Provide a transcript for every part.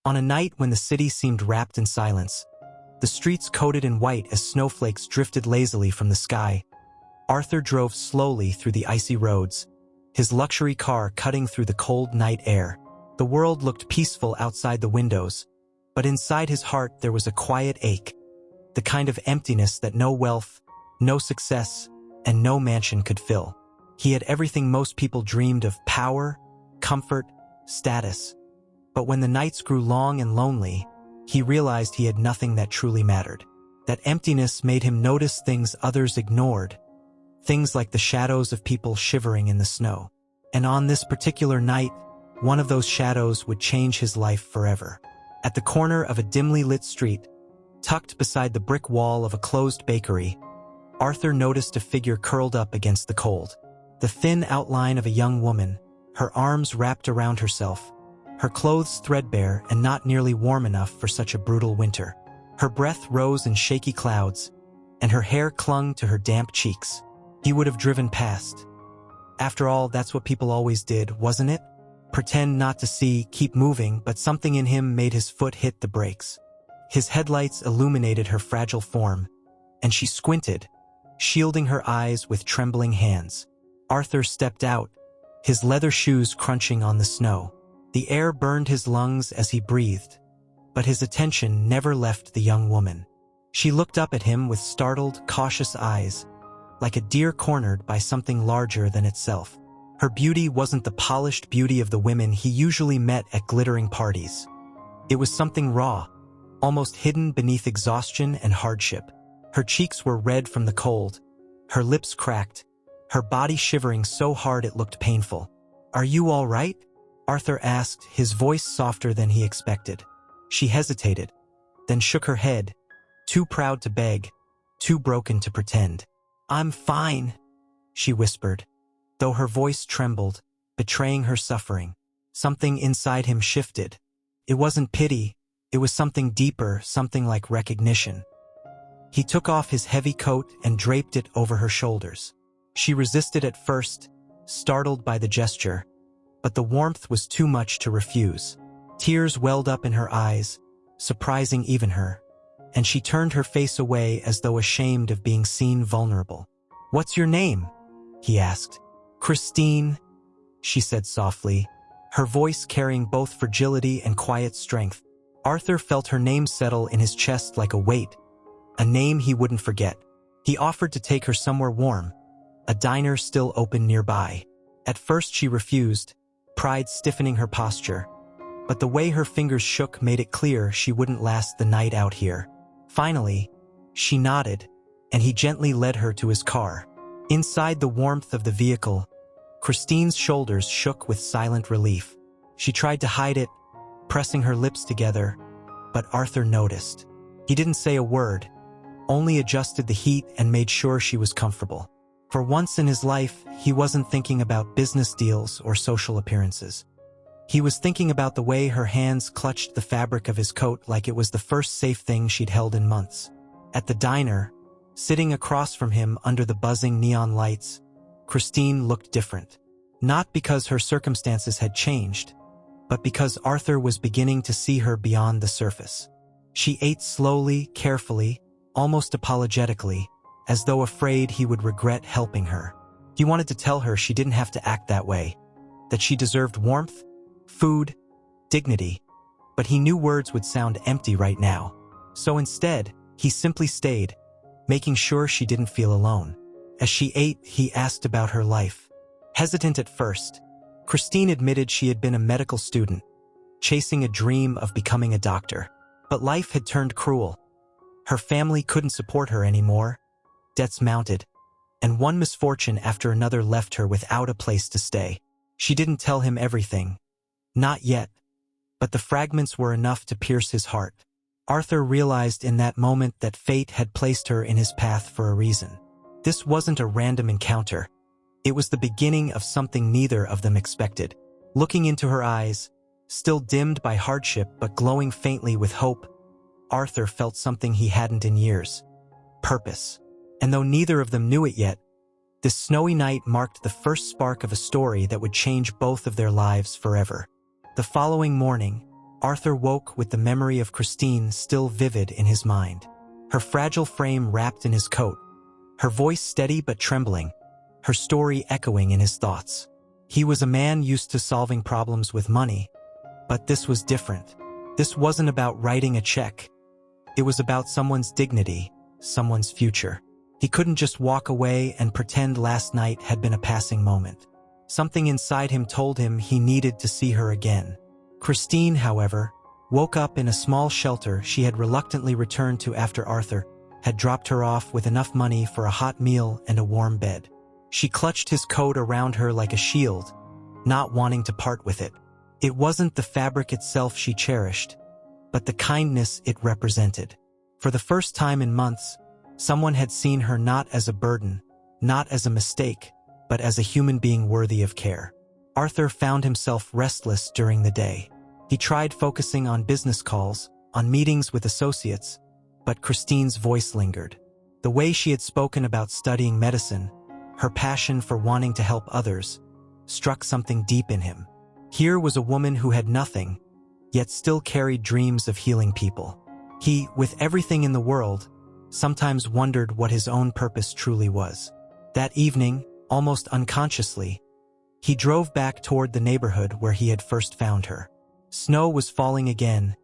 On a night when the city seemed wrapped in silence, the streets coated in white as snowflakes drifted lazily from the sky, Arthur drove slowly through the icy roads, his luxury car cutting through the cold night air. The world looked peaceful outside the windows, but inside his heart there was a quiet ache, the kind of emptiness that no wealth, no success, and no mansion could fill. He had everything most people dreamed of: power, comfort, status. But when the nights grew long and lonely, he realized he had nothing that truly mattered. That emptiness made him notice things others ignored, things like the shadows of people shivering in the snow. And on this particular night, one of those shadows would change his life forever. At the corner of a dimly lit street, tucked beside the brick wall of a closed bakery, Arthur noticed a figure curled up against the cold. The thin outline of a young woman, her arms wrapped around herself, her clothes threadbare and not nearly warm enough for such a brutal winter. Her breath rose in shaky clouds, and her hair clung to her damp cheeks. He would have driven past. After all, that's what people always did, wasn't it? Pretend not to see, keep moving, but something in him made his foot hit the brakes. His headlights illuminated her fragile form, and she squinted, shielding her eyes with trembling hands. Arthur stepped out, his leather shoes crunching on the snow. The air burned his lungs as he breathed, but his attention never left the young woman. She looked up at him with startled, cautious eyes, like a deer cornered by something larger than itself. Her beauty wasn't the polished beauty of the women he usually met at glittering parties. It was something raw, almost hidden beneath exhaustion and hardship. Her cheeks were red from the cold, her lips cracked, her body shivering so hard it looked painful. "Are you all right?" Arthur asked, his voice softer than he expected. She hesitated, then shook her head, too proud to beg, too broken to pretend. "I'm fine," she whispered, though her voice trembled, betraying her suffering. Something inside him shifted. It wasn't pity, it was something deeper, something like recognition. He took off his heavy coat and draped it over her shoulders. She resisted at first, startled by the gesture, but the warmth was too much to refuse. Tears welled up in her eyes, surprising even her, and she turned her face away as though ashamed of being seen vulnerable. "What's your name?" he asked. "Christine," she said softly, her voice carrying both fragility and quiet strength. Arthur felt her name settle in his chest like a weight, a name he wouldn't forget. He offered to take her somewhere warm, a diner still open nearby. At first she refused, pride stiffening her posture, but the way her fingers shook made it clear she wouldn't last the night out here. Finally, she nodded, and he gently led her to his car. Inside the warmth of the vehicle, Christine's shoulders shook with silent relief. She tried to hide it, pressing her lips together, but Arthur noticed. He didn't say a word, only adjusted the heat and made sure she was comfortable. For once in his life, he wasn't thinking about business deals or social appearances. He was thinking about the way her hands clutched the fabric of his coat like it was the first safe thing she'd held in months. At the diner, sitting across from him under the buzzing neon lights, Christine looked different. Not because her circumstances had changed, but because Arthur was beginning to see her beyond the surface. She ate slowly, carefully, almost apologetically, as though afraid he would regret helping her. He wanted to tell her she didn't have to act that way, that she deserved warmth, food, dignity, but he knew words would sound empty right now. So instead, he simply stayed, making sure she didn't feel alone. As she ate, he asked about her life. Hesitant at first, Christine admitted she had been a medical student, chasing a dream of becoming a doctor. But life had turned cruel. Her family couldn't support her anymore. Debts mounted, and one misfortune after another left her without a place to stay. She didn't tell him everything. Not yet. But the fragments were enough to pierce his heart. Arthur realized in that moment that fate had placed her in his path for a reason. This wasn't a random encounter. It was the beginning of something neither of them expected. Looking into her eyes, still dimmed by hardship but glowing faintly with hope, Arthur felt something he hadn't in years: purpose. And though neither of them knew it yet, this snowy night marked the first spark of a story that would change both of their lives forever. The following morning, Arthur woke with the memory of Christine still vivid in his mind. Her fragile frame wrapped in his coat, her voice steady but trembling, her story echoing in his thoughts. He was a man used to solving problems with money, but this was different. This wasn't about writing a check. It was about someone's dignity, someone's future. He couldn't just walk away and pretend last night had been a passing moment. Something inside him told him he needed to see her again. Christine, however, woke up in a small shelter she had reluctantly returned to after Arthur had dropped her off with enough money for a hot meal and a warm bed. She clutched his coat around her like a shield, not wanting to part with it. It wasn't the fabric itself she cherished, but the kindness it represented. For the first time in months, someone had seen her not as a burden, not as a mistake, but as a human being worthy of care. Arthur found himself restless during the day. He tried focusing on business calls, on meetings with associates, but Christine's voice lingered. The way she had spoken about studying medicine, her passion for wanting to help others, struck something deep in him. Here was a woman who had nothing, yet still carried dreams of healing people. He, with everything in the world, sometimes wondered what his own purpose truly was. That evening, almost unconsciously, he drove back toward the neighborhood where he had first found her. Snow was falling again,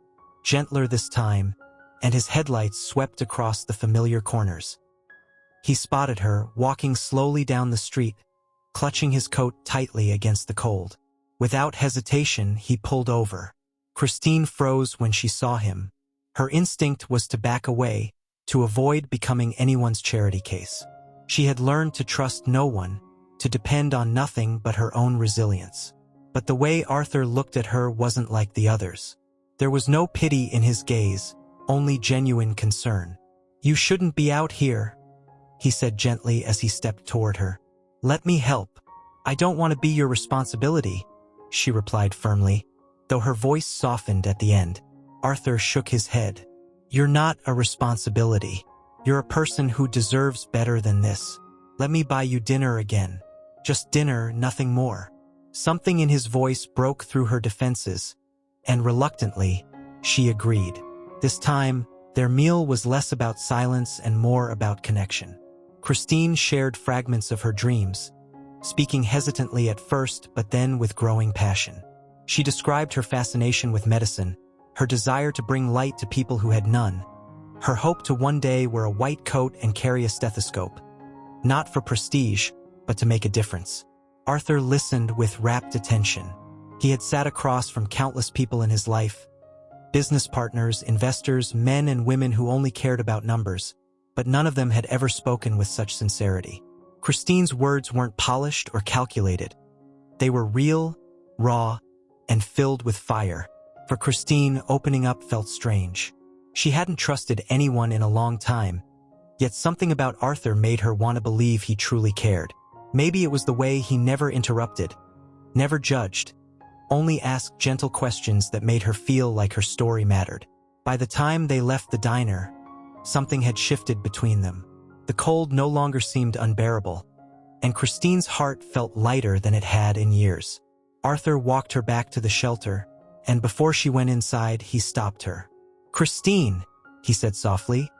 gentler this time, and his headlights swept across the familiar corners. He spotted her, walking slowly down the street, clutching his coat tightly against the cold. Without hesitation, he pulled over. Christine froze when she saw him. Her instinct was to back away, to avoid becoming anyone's charity case. She had learned to trust no one, to depend on nothing but her own resilience. But the way Arthur looked at her wasn't like the others. There was no pity in his gaze, only genuine concern. "You shouldn't be out here," he said gently as he stepped toward her. "Let me help." "I don't want to be your responsibility," she replied firmly, though her voice softened at the end. Arthur shook his head. "You're not a responsibility. You're a person who deserves better than this. Let me buy you dinner again. Just dinner, nothing more." Something in his voice broke through her defenses, and reluctantly, she agreed. This time, their meal was less about silence and more about connection. Christine shared fragments of her dreams, speaking hesitantly at first but then with growing passion. She described her fascination with medicine, her desire to bring light to people who had none, her hope to one day wear a white coat and carry a stethoscope, not for prestige, but to make a difference. Arthur listened with rapt attention. He had sat across from countless people in his life, business partners, investors, men and women who only cared about numbers, but none of them had ever spoken with such sincerity. Christine's words weren't polished or calculated. They were real, raw, and filled with fire. For Christine, opening up felt strange. She hadn't trusted anyone in a long time, yet something about Arthur made her want to believe he truly cared. Maybe it was the way he never interrupted, never judged, only asked gentle questions that made her feel like her story mattered. By the time they left the diner, something had shifted between them. The cold no longer seemed unbearable, and Christine's heart felt lighter than it had in years. Arthur walked her back to the shelter, and before she went inside, he stopped her. "Christine," he said softly,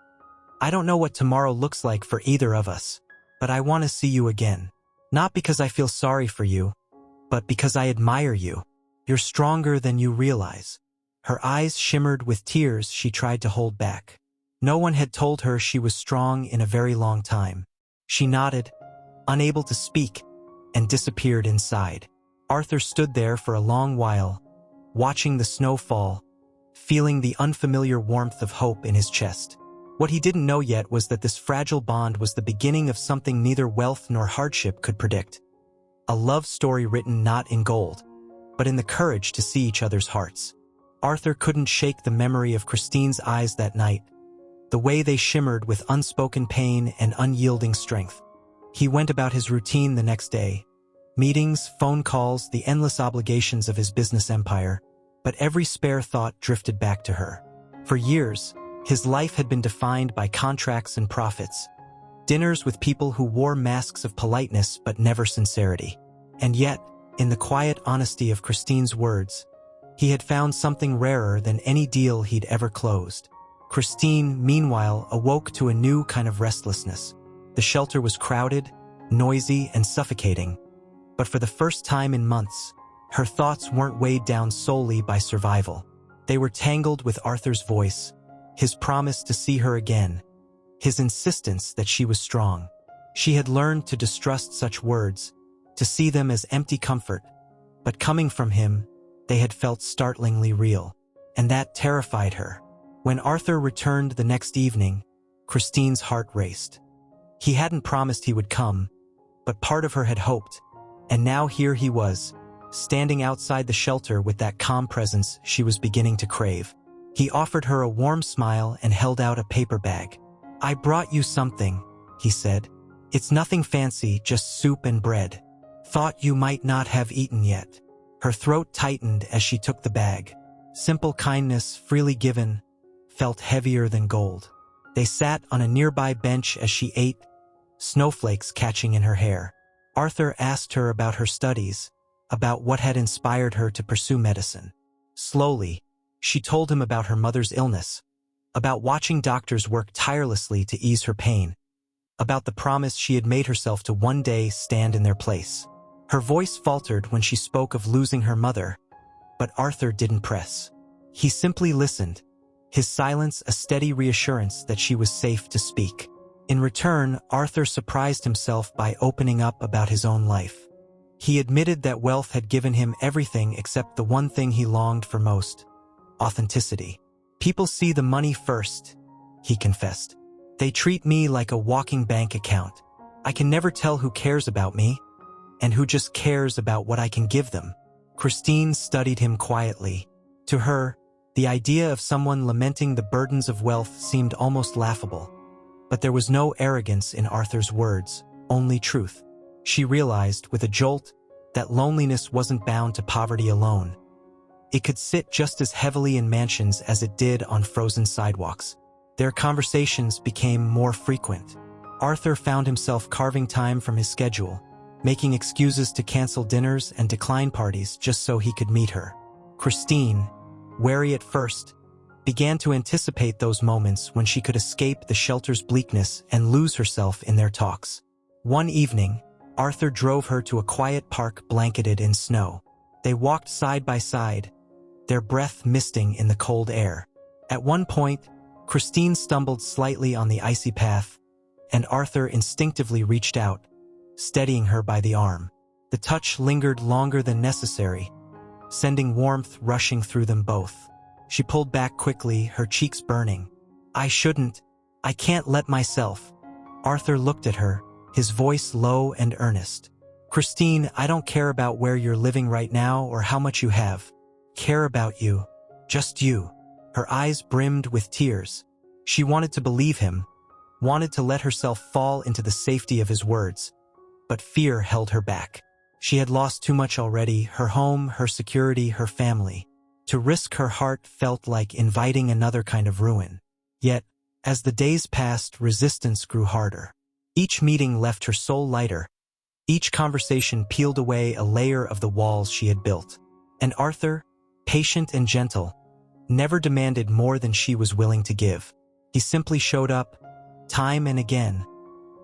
"I don't know what tomorrow looks like for either of us, but I want to see you again. Not because I feel sorry for you, but because I admire you. You're stronger than you realize." Her eyes shimmered with tears she tried to hold back. No one had told her she was strong in a very long time. She nodded, unable to speak, and disappeared inside. Arthur stood there for a long while, watching the snow fall, feeling the unfamiliar warmth of hope in his chest. What he didn't know yet was that this fragile bond was the beginning of something neither wealth nor hardship could predict. A love story written not in gold, but in the courage to see each other's hearts. Arthur couldn't shake the memory of Christine's eyes that night, the way they shimmered with unspoken pain and unyielding strength. He went about his routine the next day, meetings, phone calls, the endless obligations of his business empire, but every spare thought drifted back to her. For years, his life had been defined by contracts and profits, dinners with people who wore masks of politeness but never sincerity. And yet, in the quiet honesty of Christine's words, He had found something rarer than any deal he'd ever closed. Christine, meanwhile, awoke to a new kind of restlessness. The shelter was crowded, noisy, and suffocating. But for the first time in months, her thoughts weren't weighed down solely by survival. They were tangled with Arthur's voice, his promise to see her again, his insistence that she was strong. She had learned to distrust such words, to see them as empty comfort, but coming from him, they had felt startlingly real, and that terrified her. When Arthur returned the next evening, Christine's heart raced. He hadn't promised he would come, but part of her had hoped, and now here he was, standing outside the shelter with that calm presence she was beginning to crave. He offered her a warm smile and held out a paper bag. "I brought you something," he said. "It's nothing fancy, just soup and bread. Thought you might not have eaten yet." Her throat tightened as she took the bag. Simple kindness, freely given, felt heavier than gold. They sat on a nearby bench as she ate, snowflakes catching in her hair. Arthur asked her about her studies, about what had inspired her to pursue medicine. Slowly, she told him about her mother's illness, about watching doctors work tirelessly to ease her pain, about the promise she had made herself to one day stand in their place. Her voice faltered when she spoke of losing her mother, but Arthur didn't press. He simply listened, his silence a steady reassurance that she was safe to speak. In return, Arthur surprised himself by opening up about his own life. He admitted that wealth had given him everything except the one thing he longed for most: authenticity. "People see the money first," he confessed. "They treat me like a walking bank account. I can never tell who cares about me, and who just cares about what I can give them." Christine studied him quietly. To her, the idea of someone lamenting the burdens of wealth seemed almost laughable. But there was no arrogance in Arthur's words, only truth. She realized, with a jolt, that loneliness wasn't bound to poverty alone. It could sit just as heavily in mansions as it did on frozen sidewalks. Their conversations became more frequent. Arthur found himself carving time from his schedule, making excuses to cancel dinners and decline parties just so he could meet her. Christine, wary at first, began to anticipate those moments when she could escape the shelter's bleakness and lose herself in their talks. One evening, Arthur drove her to a quiet park blanketed in snow. They walked side by side, their breath misting in the cold air. At one point, Christine stumbled slightly on the icy path, and Arthur instinctively reached out, steadying her by the arm. The touch lingered longer than necessary, sending warmth rushing through them both. She pulled back quickly, her cheeks burning. "I shouldn't. I can't let myself." Arthur looked at her, his voice low and earnest. "Christine, I don't care about where you're living right now or how much you have. Care about you. Just you." Her eyes brimmed with tears. She wanted to believe him, wanted to let herself fall into the safety of his words. But fear held her back. She had lost too much already, her home, her security, her family. To risk her heart felt like inviting another kind of ruin. Yet, as the days passed, resistance grew harder. Each meeting left her soul lighter. Each conversation peeled away a layer of the walls she had built. And Arthur, patient and gentle, never demanded more than she was willing to give. He simply showed up, time and again,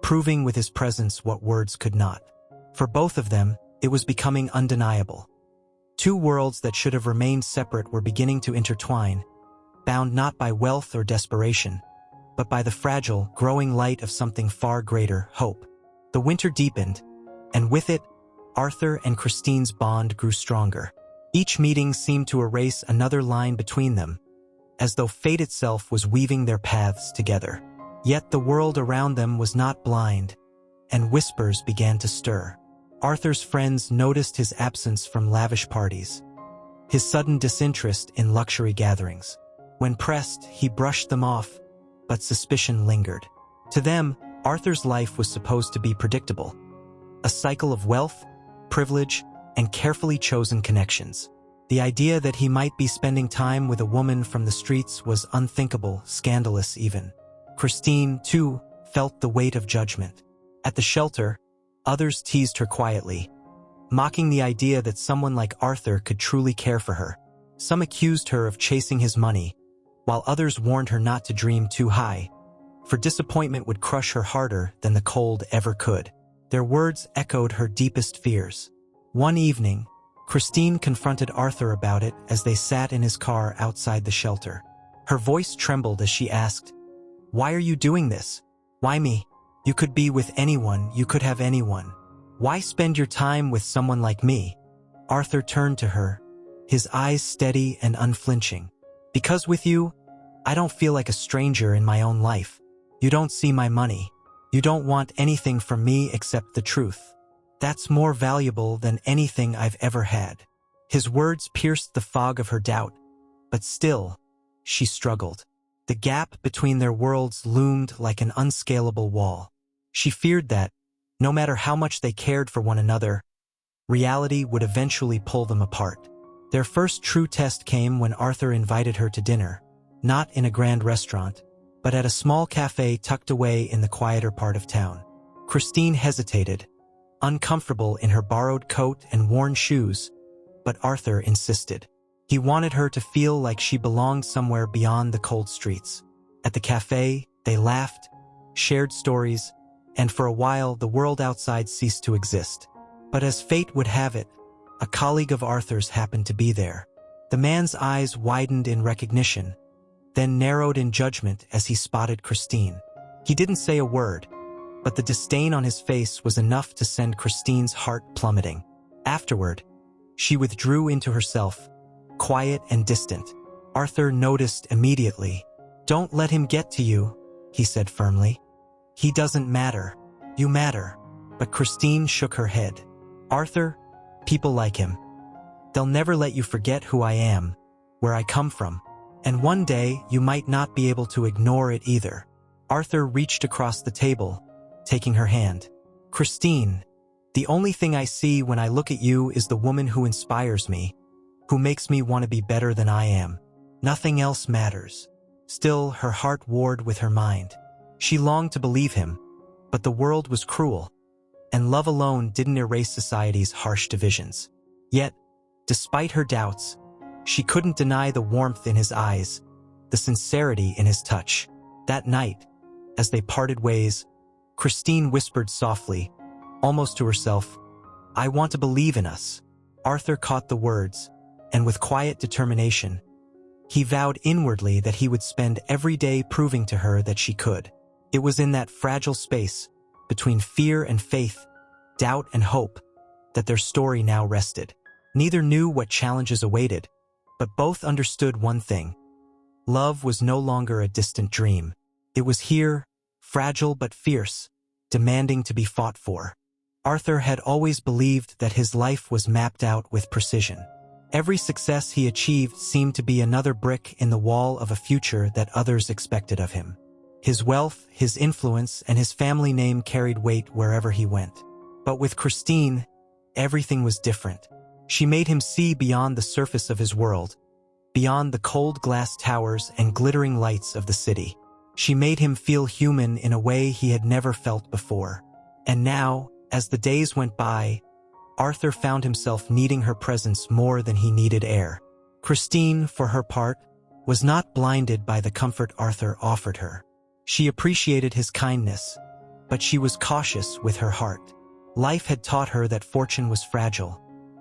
proving with his presence what words could not. For both of them, it was becoming undeniable. Two worlds that should have remained separate were beginning to intertwine, bound not by wealth or desperation, but by the fragile, growing light of something far greater, hope. The winter deepened, and with it, Arthur and Christine's bond grew stronger. Each meeting seemed to erase another line between them, as though fate itself was weaving their paths together. Yet the world around them was not blind, and whispers began to stir. Arthur's friends noticed his absence from lavish parties, his sudden disinterest in luxury gatherings. When pressed, he brushed them off, but suspicion lingered. To them, Arthur's life was supposed to be predictable, a cycle of wealth, privilege, and carefully chosen connections. The idea that he might be spending time with a woman from the streets was unthinkable, scandalous even. Christine, too, felt the weight of judgment. At the shelter, others teased her quietly, mocking the idea that someone like Arthur could truly care for her. Some accused her of chasing his money, while others warned her not to dream too high, for disappointment would crush her harder than the cold ever could. Their words echoed her deepest fears. One evening, Christine confronted Arthur about it as they sat in his car outside the shelter. Her voice trembled as she asked, "Why are you doing this? Why me? You could be with anyone, you could have anyone. Why spend your time with someone like me?" Arthur turned to her, his eyes steady and unflinching. "Because with you, I don't feel like a stranger in my own life. You don't see my money. You don't want anything from me except the truth. That's more valuable than anything I've ever had." His words pierced the fog of her doubt, but still, she struggled. The gap between their worlds loomed like an unscalable wall. She feared that, no matter how much they cared for one another, reality would eventually pull them apart. Their first true test came when Arthur invited her to dinner, not in a grand restaurant, but at a small cafe tucked away in the quieter part of town. Christine hesitated, uncomfortable in her borrowed coat and worn shoes, but Arthur insisted. He wanted her to feel like she belonged somewhere beyond the cold streets. At the cafe, they laughed, shared stories, and for a while the world outside ceased to exist. But as fate would have it, a colleague of Arthur's happened to be there. The man's eyes widened in recognition, then narrowed in judgment as he spotted Christine. He didn't say a word, but the disdain on his face was enough to send Christine's heart plummeting. Afterward, she withdrew into herself, quiet and distant. Arthur noticed immediately. "Don't let him get to you," he said firmly. "He doesn't matter. You matter." But Christine shook her head. "Arthur, people like him. They'll never let you forget who I am, where I come from. And one day you might not be able to ignore it either." Arthur reached across the table, taking her hand. "Christine, the only thing I see when I look at you is the woman who inspires me, who makes me want to be better than I am. Nothing else matters." Still, her heart warred with her mind. She longed to believe him, but the world was cruel, and love alone didn't erase society's harsh divisions. Yet, despite her doubts, she couldn't deny the warmth in his eyes, the sincerity in his touch. That night, as they parted ways, Christine whispered softly, almost to herself, "I want to believe in us." Arthur caught the words, and with quiet determination, he vowed inwardly that he would spend every day proving to her that she could. It was in that fragile space, between fear and faith, doubt and hope, that their story now rested. Neither knew what challenges awaited, but both understood one thing. Love was no longer a distant dream. It was here, fragile but fierce, demanding to be fought for. Arthur had always believed that his life was mapped out with precision. Every success he achieved seemed to be another brick in the wall of a future that others expected of him. His wealth, his influence, and his family name carried weight wherever he went. But with Christine, everything was different. She made him see beyond the surface of his world, beyond the cold glass towers and glittering lights of the city. She made him feel human in a way he had never felt before. And now, as the days went by, Arthur found himself needing her presence more than he needed air. Christine, for her part, was not blinded by the comfort Arthur offered her. She appreciated his kindness, but she was cautious with her heart. Life had taught her that fortune was fragile,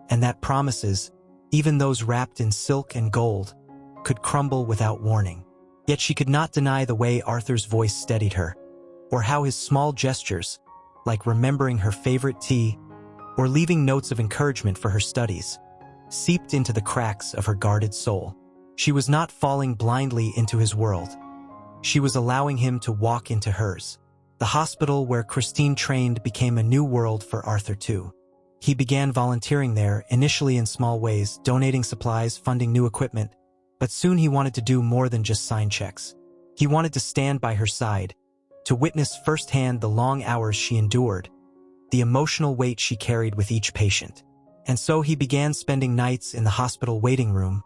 and that promises, even those wrapped in silk and gold, could crumble without warning. Yet she could not deny the way Arthur's voice steadied her, or how his small gestures, like remembering her favorite tea or leaving notes of encouragement for her studies, seeped into the cracks of her guarded soul. She was not falling blindly into his world. She was allowing him to walk into hers. The hospital where Christine trained became a new world for Arthur too. He began volunteering there, initially in small ways, donating supplies, funding new equipment, but soon he wanted to do more than just sign checks. He wanted to stand by her side, to witness firsthand the long hours she endured, the emotional weight she carried with each patient. And so he began spending nights in the hospital waiting room,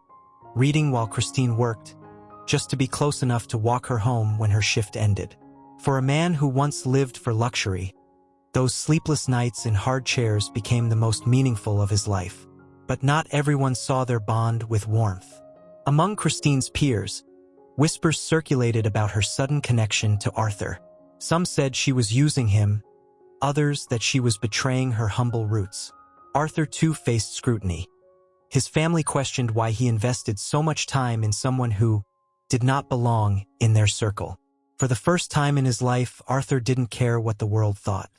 reading while Christine worked, just to be close enough to walk her home when her shift ended. For a man who once lived for luxury, those sleepless nights in hard chairs became the most meaningful of his life. But not everyone saw their bond with warmth. Among Christine's peers, whispers circulated about her sudden connection to Arthur. Some said she was using him, others that she was betraying her humble roots. Arthur too faced scrutiny. His family questioned why he invested so much time in someone who did not belong in their circle. For the first time in his life, Arthur didn't care what the world thought.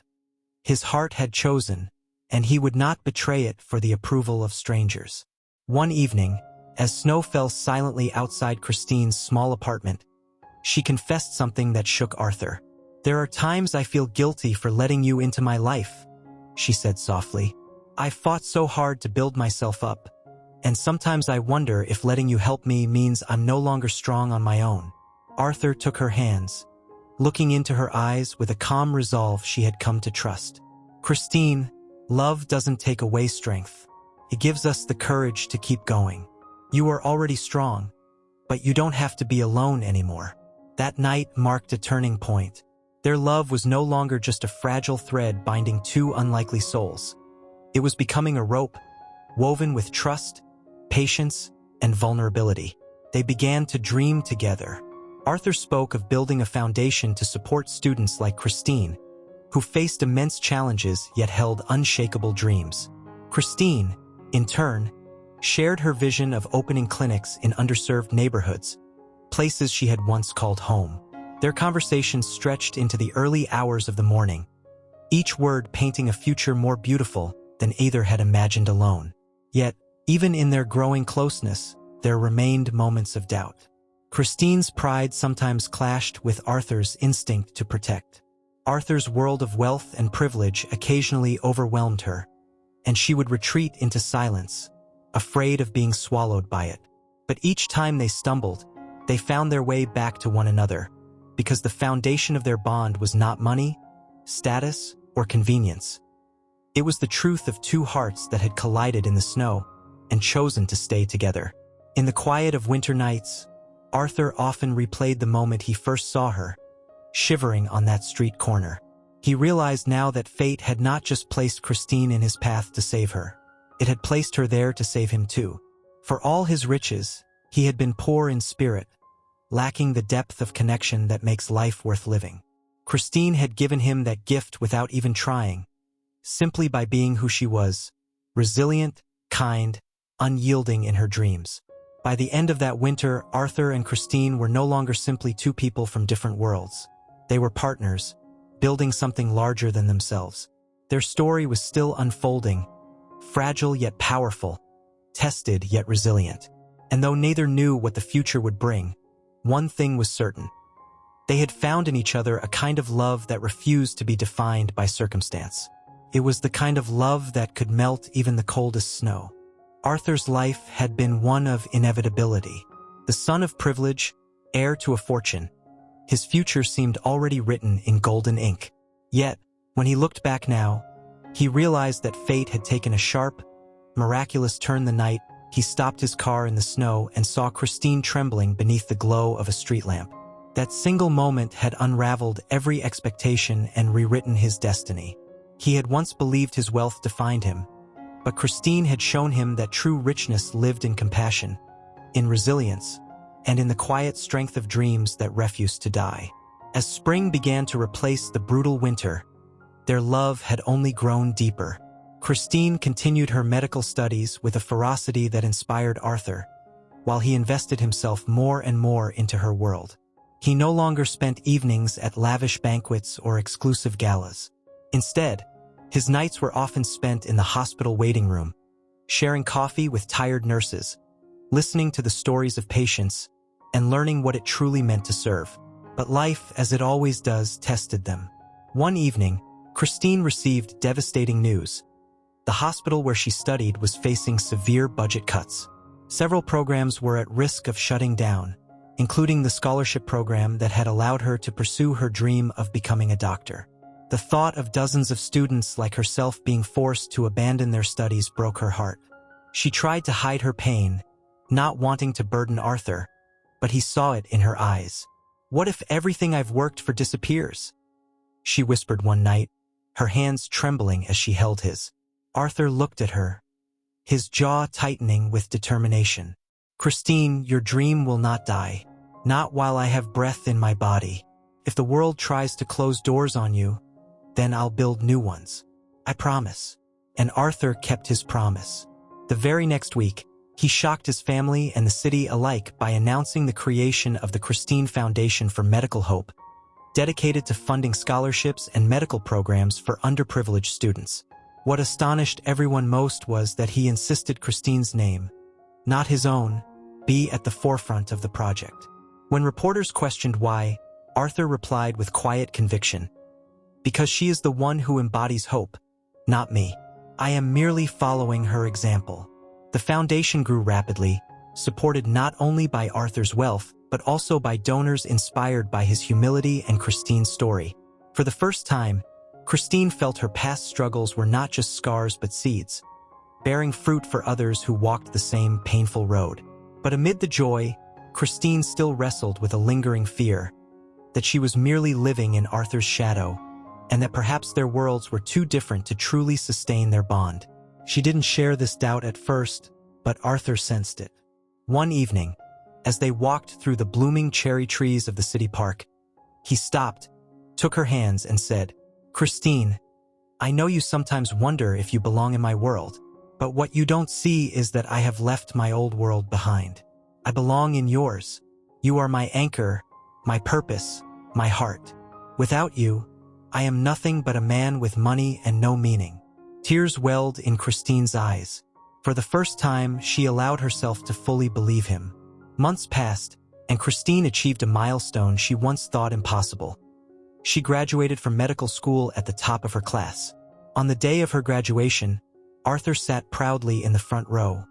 His heart had chosen, and he would not betray it for the approval of strangers. One evening, as snow fell silently outside Christine's small apartment, she confessed something that shook Arthur. "There are times I feel guilty for letting you into my life," she said softly. "I fought so hard to build myself up, and sometimes I wonder if letting you help me means I'm no longer strong on my own." Arthur took her hands, looking into her eyes with a calm resolve she had come to trust. "Christine, love doesn't take away strength. It gives us the courage to keep going. You are already strong, but you don't have to be alone anymore." That night marked a turning point. Their love was no longer just a fragile thread binding two unlikely souls. It was becoming a rope, woven with trust, patience, and vulnerability. They began to dream together. Arthur spoke of building a foundation to support students like Christine, who faced immense challenges yet held unshakable dreams. Christine, in turn, shared her vision of opening clinics in underserved neighborhoods, places she had once called home. Their conversations stretched into the early hours of the morning, each word painting a future more beautiful than either had imagined alone. Yet, even in their growing closeness, there remained moments of doubt. Christine's pride sometimes clashed with Arthur's instinct to protect. Arthur's world of wealth and privilege occasionally overwhelmed her, and she would retreat into silence, afraid of being swallowed by it. But each time they stumbled, they found their way back to one another, because the foundation of their bond was not money, status, or convenience. It was the truth of two hearts that had collided in the snow and chosen to stay together. In the quiet of winter nights, Arthur often replayed the moment he first saw her, shivering on that street corner. He realized now that fate had not just placed Christine in his path to save her. It had placed her there to save him too. For all his riches, he had been poor in spirit, lacking the depth of connection that makes life worth living. Christine had given him that gift without even trying, simply by being who she was, resilient, kind, unyielding in her dreams. By the end of that winter, Arthur and Christine were no longer simply two people from different worlds. They were partners, building something larger than themselves. Their story was still unfolding, fragile yet powerful, tested yet resilient. And though neither knew what the future would bring, one thing was certain. They had found in each other a kind of love that refused to be defined by circumstance. It was the kind of love that could melt even the coldest snow. Arthur's life had been one of inevitability. The son of privilege, heir to a fortune, his future seemed already written in golden ink. Yet, when he looked back now, he realized that fate had taken a sharp, miraculous turn the night he stopped his car in the snow and saw Christine trembling beneath the glow of a street lamp. That single moment had unraveled every expectation and rewritten his destiny. He had once believed his wealth defined him, but Christine had shown him that true richness lived in compassion, in resilience, and in the quiet strength of dreams that refused to die. As spring began to replace the brutal winter, their love had only grown deeper. Christine continued her medical studies with a ferocity that inspired Arthur, while he invested himself more and more into her world. He no longer spent evenings at lavish banquets or exclusive galas. Instead, his nights were often spent in the hospital waiting room, sharing coffee with tired nurses, listening to the stories of patients, and learning what it truly meant to serve. But life, as it always does, tested them. One evening, Christine received devastating news. The hospital where she studied was facing severe budget cuts. Several programs were at risk of shutting down, including the scholarship program that had allowed her to pursue her dream of becoming a doctor. The thought of dozens of students like herself being forced to abandon their studies broke her heart. She tried to hide her pain, not wanting to burden Arthur, but he saw it in her eyes. "What if everything I've worked for disappears?" she whispered one night, her hands trembling as she held his. Arthur looked at her, his jaw tightening with determination. "Christine, your dream will not die. Not while I have breath in my body. If the world tries to close doors on you, then I'll build new ones. I promise." And Arthur kept his promise. The very next week, he shocked his family and the city alike by announcing the creation of the Christine Foundation for Medical Hope, dedicated to funding scholarships and medical programs for underprivileged students. What astonished everyone most was that he insisted Christine's name, not his own, be at the forefront of the project. When reporters questioned why, Arthur replied with quiet conviction, "Because she is the one who embodies hope, not me. I am merely following her example." The foundation grew rapidly, supported not only by Arthur's wealth, but also by donors inspired by his humility and Christine's story. For the first time, Christine felt her past struggles were not just scars but seeds, bearing fruit for others who walked the same painful road. But amid the joy, Christine still wrestled with a lingering fear that she was merely living in Arthur's shadow, and that perhaps their worlds were too different to truly sustain their bond. She didn't share this doubt at first, but Arthur sensed it. One evening, as they walked through the blooming cherry trees of the city park, he stopped, took her hands, and said, "Christine, I know you sometimes wonder if you belong in my world, but what you don't see is that I have left my old world behind. I belong in yours. You are my anchor, my purpose, my heart. Without you, I am nothing but a man with money and no meaning." Tears welled in Christine's eyes. For the first time, she allowed herself to fully believe him. Months passed, and Christine achieved a milestone she once thought impossible. She graduated from medical school at the top of her class. On the day of her graduation, Arthur sat proudly in the front row,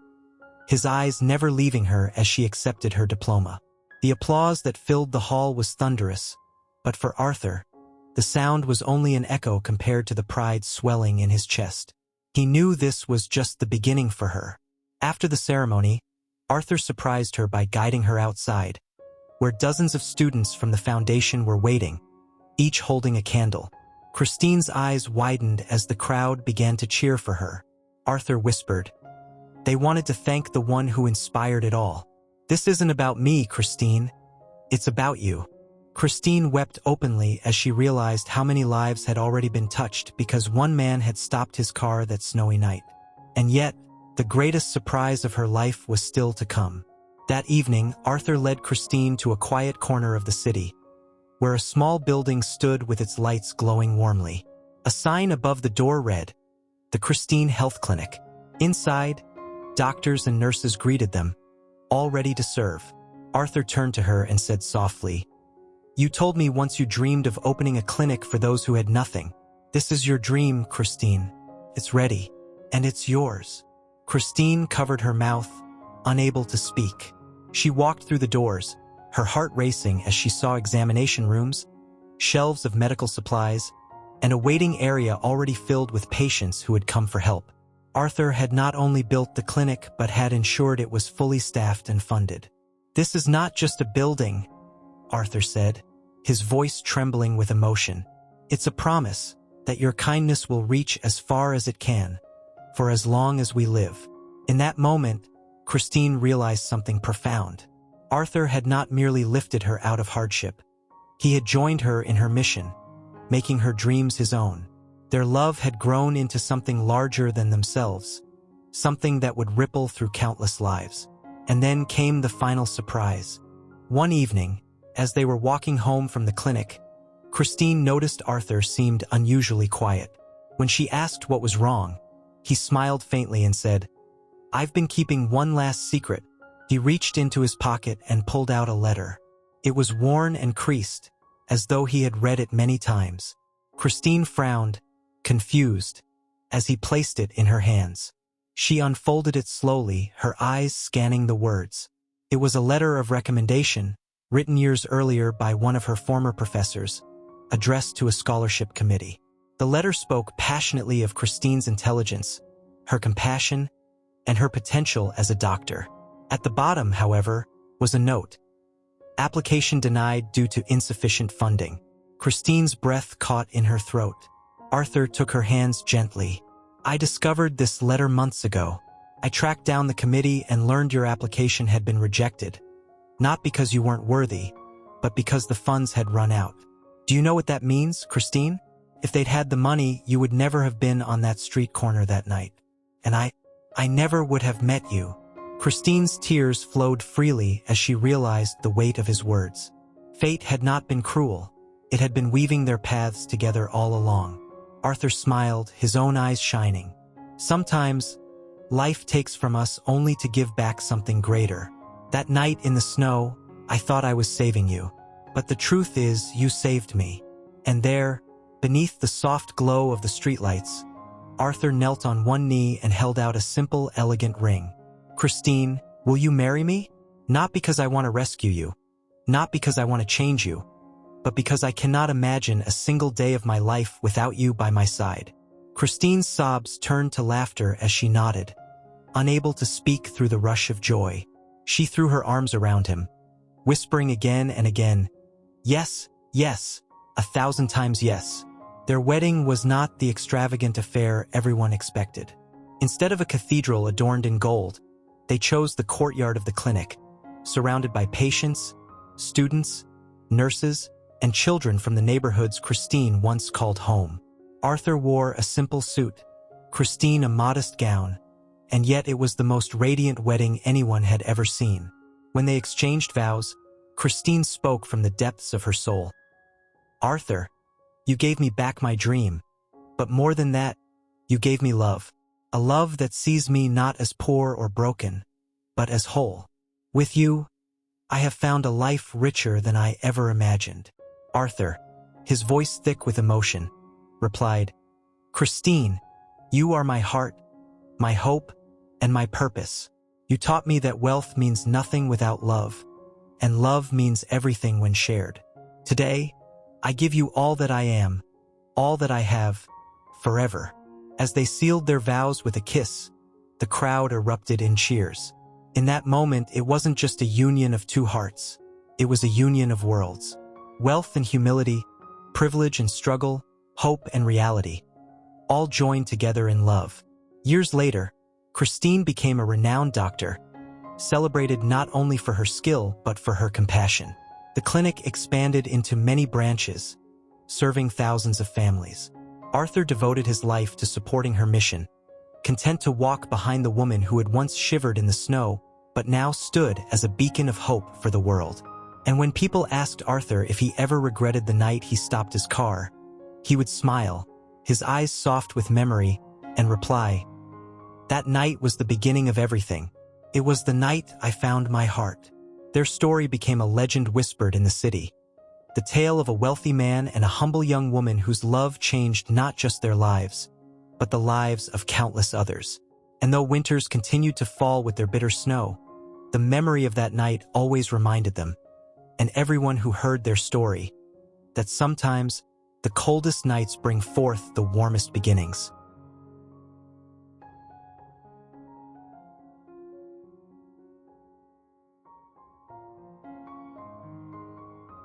his eyes never leaving her as she accepted her diploma. The applause that filled the hall was thunderous, but for Arthur, the sound was only an echo compared to the pride swelling in his chest. He knew this was just the beginning for her. After the ceremony, Arthur surprised her by guiding her outside, where dozens of students from the foundation were waiting, each holding a candle. Christine's eyes widened as the crowd began to cheer for her. Arthur whispered, "They wanted to thank the one who inspired it all. This isn't about me, Christine. It's about you." Christine wept openly as she realized how many lives had already been touched because one man had stopped his car that snowy night. And yet, the greatest surprise of her life was still to come. That evening, Arthur led Christine to a quiet corner of the city, where a small building stood with its lights glowing warmly. A sign above the door read, "The Christine Health Clinic." Inside, doctors and nurses greeted them, all ready to serve. Arthur turned to her and said softly, "You told me once you dreamed of opening a clinic for those who had nothing. This is your dream, Christine. It's ready, and it's yours." Christine covered her mouth, unable to speak. She walked through the doors, her heart racing as she saw examination rooms, shelves of medical supplies, and a waiting area already filled with patients who had come for help. Arthur had not only built the clinic but had ensured it was fully staffed and funded. "This is not just a building," Arthur said, his voice trembling with emotion. "It's a promise that your kindness will reach as far as it can, for as long as we live." In that moment, Christine realized something profound. Arthur had not merely lifted her out of hardship. He had joined her in her mission, making her dreams his own. Their love had grown into something larger than themselves, something that would ripple through countless lives. And then came the final surprise. One evening, as they were walking home from the clinic, Christine noticed Arthur seemed unusually quiet. When she asked what was wrong, he smiled faintly and said, "I've been keeping one last secret." He reached into his pocket and pulled out a letter. It was worn and creased, as though he had read it many times. Christine frowned, confused, as he placed it in her hands. She unfolded it slowly, her eyes scanning the words. It was a letter of recommendation, written years earlier by one of her former professors, addressed to a scholarship committee. The letter spoke passionately of Christine's intelligence, her compassion, and her potential as a doctor. At the bottom, however, was a note. Application denied due to insufficient funding. Christine's breath caught in her throat. Arthur took her hands gently. "I discovered this letter months ago. I tracked down the committee and learned your application had been rejected. Not because you weren't worthy, but because the funds had run out. Do you know what that means, Christine? If they'd had the money, you would never have been on that street corner that night. And I never would have met you. Christine's tears flowed freely as she realized the weight of his words. Fate had not been cruel. It had been weaving their paths together all along. Arthur smiled, his own eyes shining. Sometimes, life takes from us only to give back something greater. That night in the snow, I thought I was saving you. But the truth is, you saved me. And there, beneath the soft glow of the streetlights, Arthur knelt on one knee and held out a simple, elegant ring. Christine, will you marry me? Not because I want to rescue you. Not because I want to change you. But because I cannot imagine a single day of my life without you by my side. Christine's sobs turned to laughter as she nodded. Unable to speak through the rush of joy, she threw her arms around him, whispering again and again, "Yes, yes, 1,000 times yes." Their wedding was not the extravagant affair everyone expected. Instead of a cathedral adorned in gold, they chose the courtyard of the clinic, surrounded by patients, students, nurses, and children from the neighborhoods Christine once called home. Arthur wore a simple suit, Christine a modest gown, and yet it was the most radiant wedding anyone had ever seen. When they exchanged vows, Christine spoke from the depths of her soul. "Arthur, you gave me back my dream, but more than that, you gave me love. A love that sees me not as poor or broken, but as whole. With you, I have found a life richer than I ever imagined." Arthur, his voice thick with emotion, replied, "Christine, you are my heart, my hope, and my purpose. You taught me that wealth means nothing without love, and love means everything when shared. Today, I give you all that I am, all that I have, forever." As they sealed their vows with a kiss, the crowd erupted in cheers. In that moment, it wasn't just a union of two hearts. It was a union of worlds. Wealth and humility, privilege and struggle, hope and reality, all joined together in love. Years later, Christine became a renowned doctor, celebrated not only for her skill but for her compassion. The clinic expanded into many branches, serving thousands of families. Arthur devoted his life to supporting her mission, content to walk behind the woman who had once shivered in the snow but now stood as a beacon of hope for the world. And when people asked Arthur if he ever regretted the night he stopped his car, he would smile, his eyes soft with memory, and reply, "That night was the beginning of everything. It was the night I found my heart." Their story became a legend whispered in the city. The tale of a wealthy man and a humble young woman whose love changed not just their lives, but the lives of countless others. And though winters continued to fall with their bitter snow, the memory of that night always reminded them, and everyone who heard their story, that sometimes the coldest nights bring forth the warmest beginnings.